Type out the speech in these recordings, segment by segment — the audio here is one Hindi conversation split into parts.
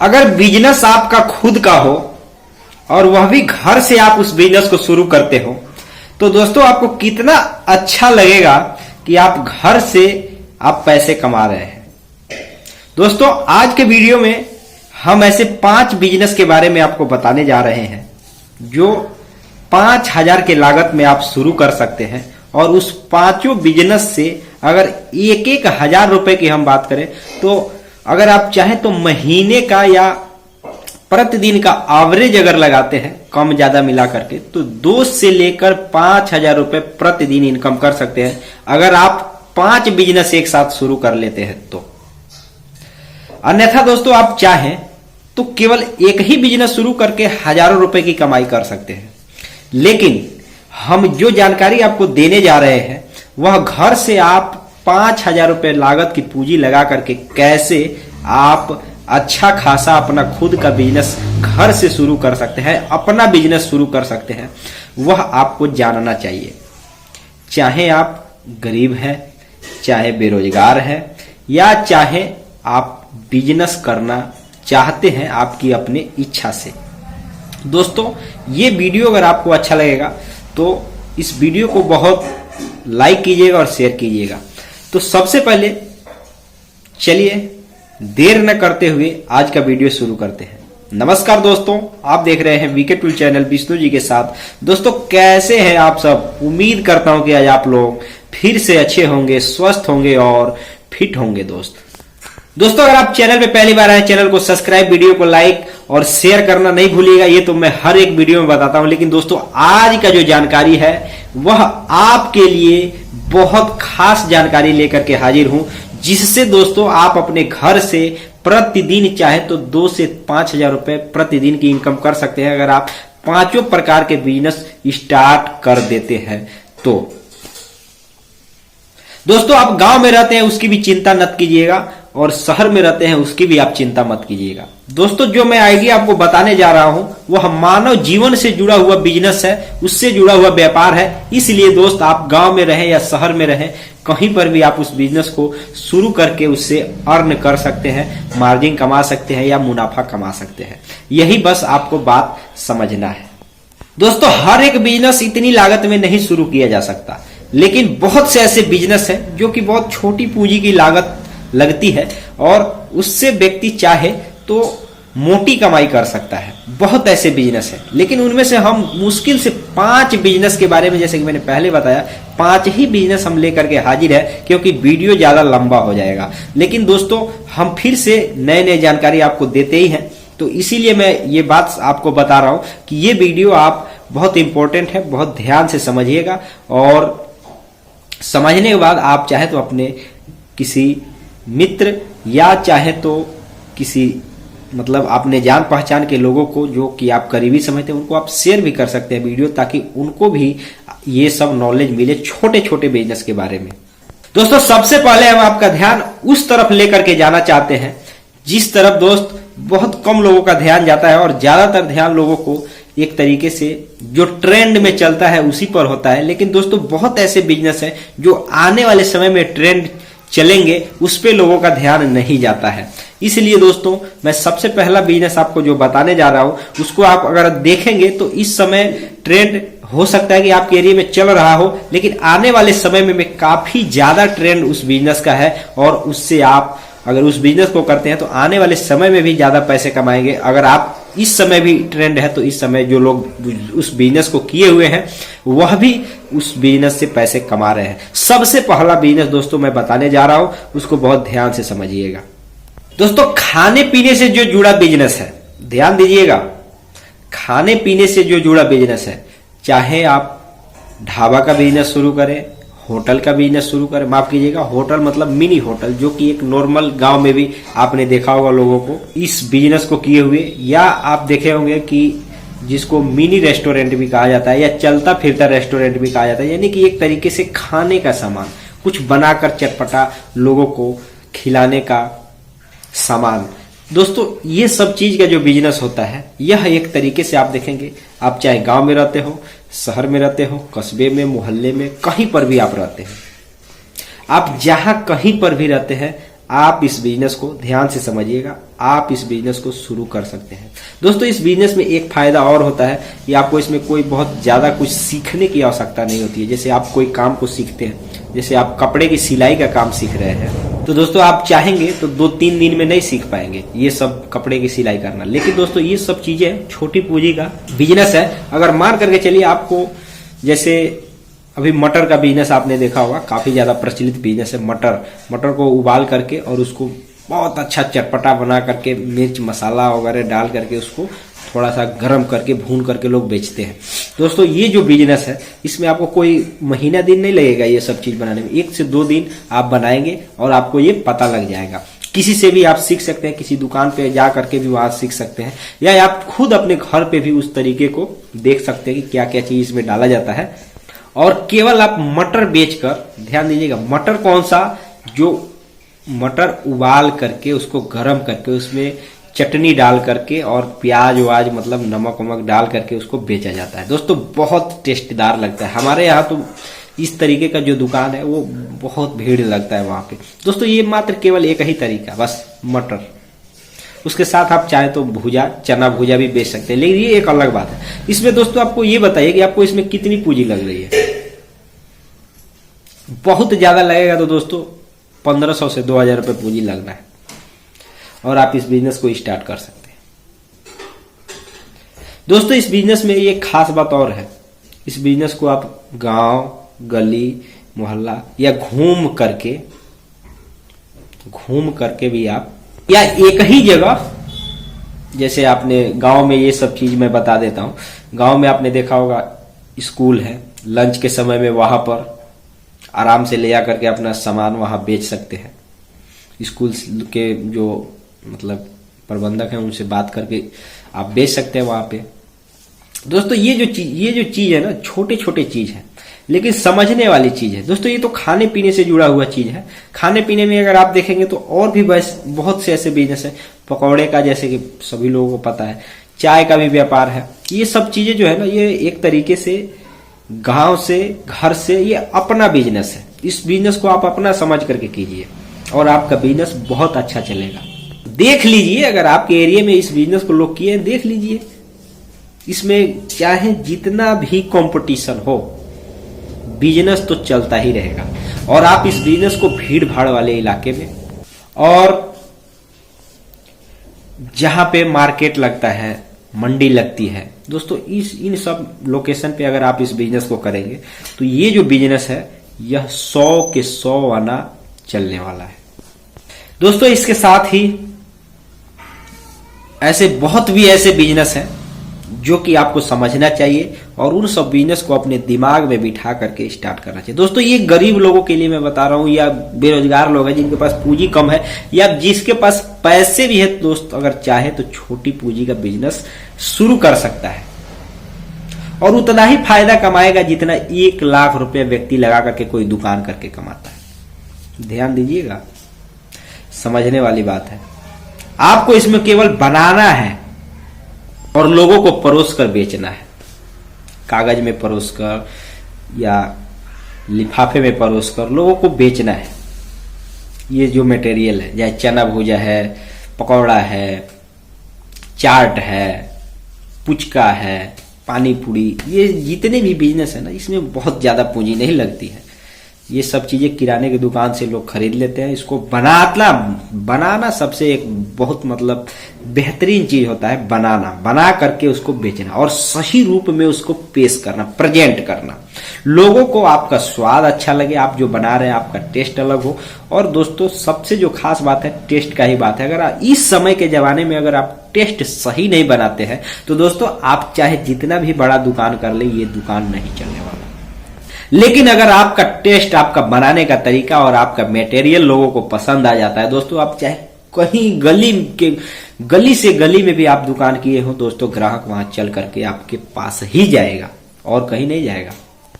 अगर बिजनेस आपका खुद का हो और वह भी घर से आप उस बिजनेस को शुरू करते हो तो दोस्तों आपको कितना अच्छा लगेगा कि आप घर से आप पैसे कमा रहे हैं। दोस्तों आज के वीडियो में हम ऐसे 5 बिजनेस के बारे में आपको बताने जा रहे हैं जो 5,000 के लागत में आप शुरू कर सकते हैं और उस 5 बिजनेस से अगर एक हजार रुपए की हम बात करें तो अगर आप चाहें तो महीने का या प्रतिदिन का एवरेज अगर लगाते हैं कम ज्यादा मिला करके तो 2 से लेकर 5,000 रुपए प्रतिदिन इनकम कर सकते हैं अगर आप 5 बिजनेस एक साथ शुरू कर लेते हैं तो। अन्यथा दोस्तों आप चाहें तो केवल एक ही बिजनेस शुरू करके हजारों रुपए की कमाई कर सकते हैं, लेकिन हम जो जानकारी आपको देने जा रहे हैं वह घर से आप 5,000 रुपए लागत की पूंजी लगा करके कैसे आप अच्छा खासा अपना खुद का बिजनेस घर से शुरू कर सकते हैं, अपना बिजनेस शुरू कर सकते हैं, वह आपको जानना चाहिए। चाहे आप गरीब हैं, चाहे बेरोजगार हैं या चाहे आप बिजनेस करना चाहते हैं आपकी अपनी इच्छा से। दोस्तों ये वीडियो अगर आपको अच्छा लगेगा तो इस वीडियो को बहुत लाइक कीजिएगा और शेयर कीजिएगा। तो सबसे पहले चलिए देर न करते हुए आज का वीडियो शुरू करते हैं। नमस्कार दोस्तों, आप देख रहे हैं VK tool channel Vishnu ji के साथ। दोस्तों कैसे हैं आप सब? उम्मीद करता हूं कि आज आप लोग फिर से अच्छे होंगे, स्वस्थ होंगे और फिट होंगे। दोस्तों अगर आप चैनल पे पहली बार आए, चैनल को सब्सक्राइब, वीडियो को लाइक और शेयर करना नहीं भूलिएगा। ये तो मैं हर एक वीडियो में बताता हूं, लेकिन दोस्तों आज का जो जानकारी है वह आपके लिए बहुत खास जानकारी लेकर के हाजिर हूं, जिससे दोस्तों आप अपने घर से प्रतिदिन चाहे तो 2 से 5,000 रुपए प्रतिदिन की इनकम कर सकते हैं अगर आप 5 प्रकार के बिजनेस स्टार्ट कर देते हैं तो। दोस्तों आप गांव में रहते हैं उसकी भी चिंता मत कीजिएगा और शहर में रहते हैं उसकी भी आप चिंता मत कीजिएगा। दोस्तों जो मैं आइडिया आपको बताने जा रहा हूं वह मानव जीवन से जुड़ा हुआ बिजनेस है, उससे जुड़ा हुआ व्यापार है। इसलिए दोस्त आप गांव में रहें या शहर में रहें, कहीं पर भी आप उस बिजनेस को शुरू करके उससे अर्न कर सकते हैं, मार्जिन कमा सकते हैं या मुनाफा कमा सकते हैं। यही बस आपको बात समझना है। दोस्तों हर एक बिजनेस इतनी लागत में नहीं शुरू किया जा सकता, लेकिन बहुत से ऐसे बिजनेस हैं जो कि बहुत छोटी पूंजी की लागत लगती है और उससे व्यक्ति चाहे तो मोटी कमाई कर सकता है। बहुत ऐसे बिजनेस हैं, लेकिन उनमें से हम मुश्किल से 5 बिजनेस के बारे में, जैसे कि मैंने पहले बताया, 5 ही बिजनेस हम लेकर के हाजिर है क्योंकि वीडियो ज्यादा लंबा हो जाएगा। लेकिन दोस्तों हम फिर से नए नए जानकारी आपको देते ही हैं, तो इसीलिए मैं ये बात आपको बता रहा हूं कि ये वीडियो आप बहुत इंपॉर्टेंट है, बहुत ध्यान से समझिएगा और समझने के बाद आप चाहे तो अपने किसी मित्र या चाहे तो किसी मतलब अपने जान पहचान के लोगों को जो कि आप करीबी समझते हैं उनको आप शेयर भी कर सकते हैं वीडियो, ताकि उनको भी ये सब नॉलेज मिले छोटे छोटे बिजनेस के बारे में। दोस्तों सबसे पहले हम आपका ध्यान उस तरफ लेकर के जाना चाहते हैं जिस तरफ दोस्त बहुत कम लोगों का ध्यान जाता है और ज्यादातर ध्यान लोगों को एक तरीके से जो ट्रेंड में चलता है उसी पर होता है। लेकिन दोस्तों बहुत ऐसे बिजनेस हैं जो आने वाले समय में ट्रेंड चलेंगे, उस पे लोगों का ध्यान नहीं जाता है। इसलिए दोस्तों मैं सबसे पहला बिजनेस आपको जो बताने जा रहा हूं उसको आप अगर देखेंगे तो इस समय ट्रेंड हो सकता है कि आपके एरिया में चल रहा हो, लेकिन आने वाले समय में काफी ज्यादा ट्रेंड उस बिजनेस का है और उससे आप अगर उस बिजनेस को करते हैं तो आने वाले समय में भी ज्यादा पैसे कमाएंगे। अगर आप इस समय भी ट्रेंड है तो इस समय जो लोग उस बिजनेस को किए हुए हैं वह भी उस बिजनेस से पैसे कमा रहे हैं। सबसे पहला बिजनेस दोस्तों मैं बताने जा रहा हूं, उसको बहुत ध्यान से समझिएगा। दोस्तों खाने पीने से जो जुड़ा बिजनेस है, ध्यान दीजिएगा, खाने पीने से जो जुड़ा बिजनेस है, चाहे आप ढाबा का बिजनेस शुरू करें, होटल का बिजनेस शुरू करें, माफ कीजिएगा होटल मतलब मिनी होटल, जो कि एक नॉर्मल गांव में भी आपने देखा होगा लोगों को इस बिजनेस को किए हुए, या आप देखे होंगे कि जिसको मिनी रेस्टोरेंट भी कहा जाता है या चलता फिरता रेस्टोरेंट भी कहा जाता है, यानी कि एक तरीके से खाने का सामान कुछ बनाकर चटपटा लोगों को खिलाने का सामान। दोस्तों ये सब चीज का जो बिजनेस होता है यह एक तरीके से आप देखेंगे, आप चाहे गांव में रहते हो, शहर में रहते हो, कस्बे में, मोहल्ले में, कहीं पर भी आप रहते हैं, आप जहां कहीं पर भी रहते हैं, आप इस बिजनेस को ध्यान से समझिएगा, आप इस बिजनेस को शुरू कर सकते हैं। दोस्तों इस बिजनेस में एक फायदा और होता है कि आपको इसमें कोई बहुत ज्यादा कुछ सीखने की आवश्यकता नहीं होती है। जैसे आप कोई काम को सीखते हैं, जैसे आप कपड़े की सिलाई का काम सीख रहे हैं, तो दोस्तों आप चाहेंगे तो 2-3 दिन में नहीं सीख पाएंगे ये सब कपड़े की सिलाई करना। लेकिन दोस्तों ये सब चीजें छोटी पूंजी का बिजनेस है। अगर मान करके चलिए आपको, जैसे अभी मटर का बिजनेस आपने देखा होगा, काफी ज्यादा प्रचलित बिजनेस है। मटर को उबाल करके और उसको बहुत अच्छा चटपटा बना करके मिर्च मसाला वगैरह डाल करके उसको थोड़ा सा गर्म करके भून करके लोग बेचते हैं। दोस्तों ये जो बिजनेस है इसमें आपको कोई महीना दिन नहीं लगेगा ये सब चीज बनाने में। 1 से 2 दिन आप बनाएंगे और आपको ये पता लग जाएगा। किसी से भी आप सीख सकते हैं, किसी दुकान पे जा करके भी वहां सीख सकते हैं, या आप खुद अपने घर पे भी उस तरीके को देख सकते हैं कि क्या क्या चीज इसमें डाला जाता है। और केवल आप मटर बेचकर, ध्यान दीजिएगा, मटर कौन सा, जो मटर उबाल करके उसको गर्म करके उसमें चटनी डाल करके और प्याज वाज मतलब नमक वमक डाल करके उसको बेचा जाता है। दोस्तों बहुत टेस्टदार लगता है। हमारे यहाँ तो इस तरीके का जो दुकान है वो बहुत भीड़ लगता है वहां पे। दोस्तों ये मात्र केवल एक ही तरीका, बस मटर। उसके साथ आप चाहे तो भुजा, चना भुजा भी बेच सकते हैं, लेकिन ये एक अलग बात है। इसमें दोस्तों आपको ये बताइए कि आपको इसमें कितनी पूंजी लग रही है। बहुत ज्यादा लगेगा तो दोस्तों 1500 से 2000 रुपये पूंजी लगना है और आप इस बिजनेस को स्टार्ट कर सकते हैं। दोस्तों इस बिजनेस में एक खास बात और है, इस बिजनेस को आप गांव, गली, मोहल्ला या घूम करके भी आप, या एक ही जगह, जैसे आपने गांव में, ये सब चीज मैं बता देता हूं, गांव में आपने देखा होगा स्कूल है, लंच के समय में वहां पर आराम से ले जा करके अपना सामान वहां बेच सकते हैं। स्कूल के जो मतलब प्रबंधक हैं उनसे बात करके आप बेच सकते हैं वहां पे। दोस्तों ये जो चीज है ना, छोटे छोटे चीज है लेकिन समझने वाली चीज है। दोस्तों ये तो खाने पीने से जुड़ा हुआ चीज है। खाने पीने में अगर आप देखेंगे तो और भी बस बहुत से ऐसे बिजनेस है। पकौड़े का, जैसे कि सभी लोगों को पता है, चाय का भी व्यापार है। ये सब चीजें जो है ना, ये एक तरीके से गांव से, घर से, ये अपना बिजनेस है। इस बिजनेस को आप अपना समझ करके कीजिए और आपका बिजनेस बहुत अच्छा चलेगा। देख लीजिए, अगर आपके एरिया में इस बिजनेस को लोग किए, देख लीजिए, इसमें चाहे जितना भी कंपटीशन हो, बिजनेस तो चलता ही रहेगा। और आप इस बिजनेस को भीड़ भाड़ वाले इलाके में और जहां पे मार्केट लगता है, मंडी लगती है, दोस्तों इन सब लोकेशन पे अगर आप इस बिजनेस को करेंगे तो ये जो बिजनेस है यह 100 के 100 आना चलने वाला है। दोस्तों इसके साथ ही ऐसे बहुत भी ऐसे बिजनेस हैं जो कि आपको समझना चाहिए और उन सब बिजनेस को अपने दिमाग में बिठा करके स्टार्ट करना चाहिए। दोस्तों ये गरीब लोगों के लिए मैं बता रहा हूं, या बेरोजगार लोग हैं जिनके पास पूंजी कम है, या जिसके पास पैसे भी है, दोस्त अगर चाहे तो छोटी पूंजी का बिजनेस शुरू कर सकता है और उतना ही फायदा कमाएगा जितना 1 लाख रुपए व्यक्ति लगा करके कोई दुकान करके कमाता है। ध्यान दीजिएगा, समझने वाली बात है। आपको इसमें केवल बनाना है और लोगों को परोस कर बेचना है। कागज में परोस कर या लिफाफे में परोस कर लोगों को बेचना है। ये जो मटेरियल है, चाहे चना भुजा है, पकौड़ा है, चाट है, पुचका है, पानी पूरी, ये जितने भी बिजनेस है ना, इसमें बहुत ज्यादा पूंजी नहीं लगती है। ये सब चीजें किराने की दुकान से लोग खरीद लेते हैं। इसको बनाना सबसे एक बहुत मतलब बेहतरीन चीज होता है। बना करके उसको बेचना और सही रूप में उसको पेश करना, प्रेजेंट करना, लोगों को आपका स्वाद अच्छा लगे, आप जो बना रहे हैं आपका टेस्ट अलग हो। और दोस्तों सबसे जो खास बात है, टेस्ट का ही बात है। अगर इस समय के जमाने में अगर आप टेस्ट सही नहीं बनाते हैं तो दोस्तों आप चाहे जितना भी बड़ा दुकान कर ले, ये दुकान नहीं चलने वाला। लेकिन अगर आपका टेस्ट, आपका बनाने का तरीका और आपका मटेरियल लोगों को पसंद आ जाता है, दोस्तों आप चाहे कहीं गली से गली में भी आप दुकान किए हो, दोस्तों ग्राहक वहां चल करके आपके पास ही जाएगा और कहीं नहीं जाएगा।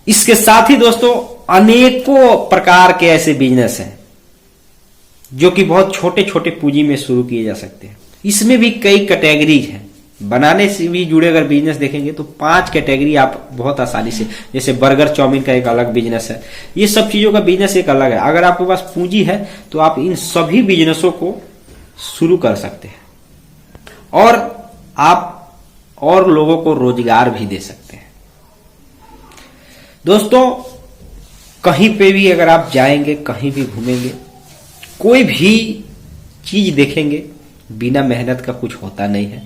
इसके साथ ही दोस्तों अनेकों प्रकार के ऐसे बिजनेस हैं जो कि बहुत छोटे छोटे पूंजी में शुरू किए जा सकते हैं। इसमें भी कई कैटेगरीज हैं। बनाने से भी जुड़े अगर बिजनेस देखेंगे तो 5 कैटेगरी आप बहुत आसानी से, जैसे बर्गर चाउमीन का एक अलग बिजनेस है, ये सब चीजों का बिजनेस एक अलग है। अगर आपके पास पूंजी है तो आप इन सभी बिजनेसों को शुरू कर सकते हैं और आप और लोगों को रोजगार भी दे सकते हैं। दोस्तों, कहीं पे भी अगर आप जाएंगे, कहीं भी घूमेंगे, कोई भी चीज देखेंगे, बिना मेहनत का कुछ होता नहीं है।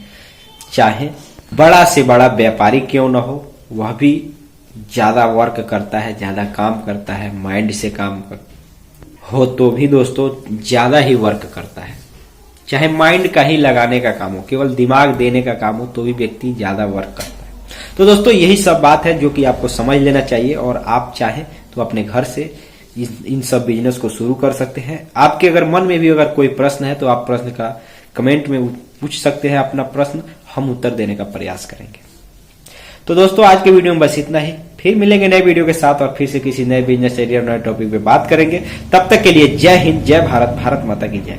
चाहे बड़ा से बड़ा व्यापारी क्यों ना हो, वह भी ज्यादा वर्क करता है, ज्यादा काम करता है, माइंड से काम हो तो भी दोस्तों ज्यादा ही वर्क करता है। चाहे माइंड का ही लगाने का काम हो, केवल दिमाग देने का काम हो, तो भी व्यक्ति ज्यादा वर्क करता है। तो दोस्तों यही सब बात है जो कि आपको समझ लेना चाहिए और आप चाहें तो अपने घर से इन सब बिजनेस को शुरू कर सकते हैं। आपके अगर मन में भी अगर कोई प्रश्न है तो आप प्रश्न का कमेंट में पूछ सकते हैं अपना प्रश्न, हम उत्तर देने का प्रयास करेंगे। तो दोस्तों आज के वीडियो में बस इतना ही, फिर मिलेंगे नए वीडियो के साथ और फिर से किसी नए बिजनेस आइडिया और नए टॉपिक पे बात करेंगे। तब तक के लिए जय हिंद, जय भारत, भारत माता की जय।